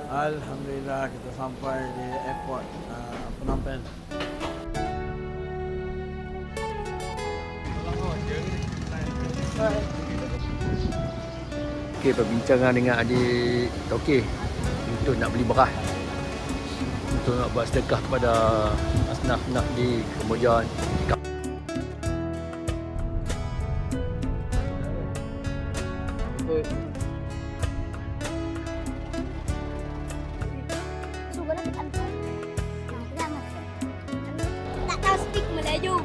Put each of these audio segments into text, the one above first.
Alhamdulillah kita sampai di airport Phnom Penh. Okey, perbincangan dengan adik Tauke untuk nak beli beras, untuk nak buat sedekah kepada asnaf-asnaf di kemudian. Tak tahu speak Melayu.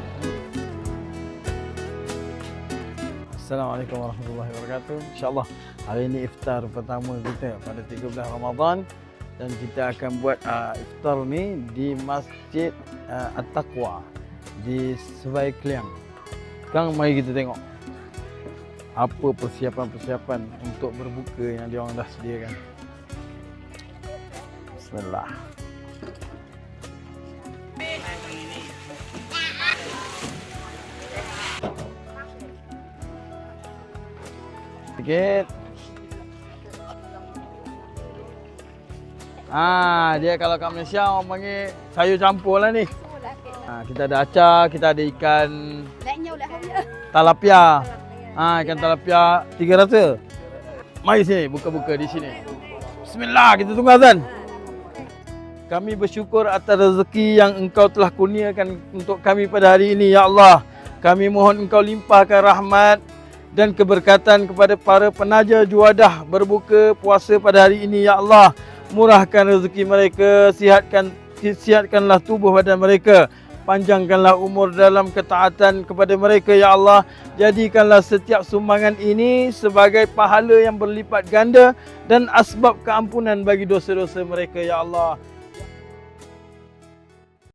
Assalamualaikum warahmatullahi wabarakatuh. InsyaAllah hari ini iftar pertama kita pada 13 Ramadan dan kita akan buat iftar ni di Masjid At-Taqwa di Svay Kliang. Sekarang mari kita tengok apa persiapan-persiapan untuk berbuka yang diorang dah sediakan. Bismillah. Sikit. Dia kalau kat Malaysia orang panggil sayur campur lah ni. Kita ada acar, kita ada ikan talapia. Ikan talapia 300. Mari sini, buka-buka di sini. Bismillah, kita tunggu azan. Kami bersyukur atas rezeki yang Engkau telah kurniakan untuk kami pada hari ini, ya Allah. Kami mohon Engkau limpahkan rahmat dan keberkatan kepada para penaja juadah berbuka puasa pada hari ini, ya Allah. Murahkan rezeki mereka, sihatkanlah tubuh badan mereka, panjangkanlah umur dalam ketaatan kepada mereka, ya Allah. Jadikanlah setiap sumbangan ini sebagai pahala yang berlipat ganda dan asbab keampunan bagi dosa-dosa mereka, ya Allah.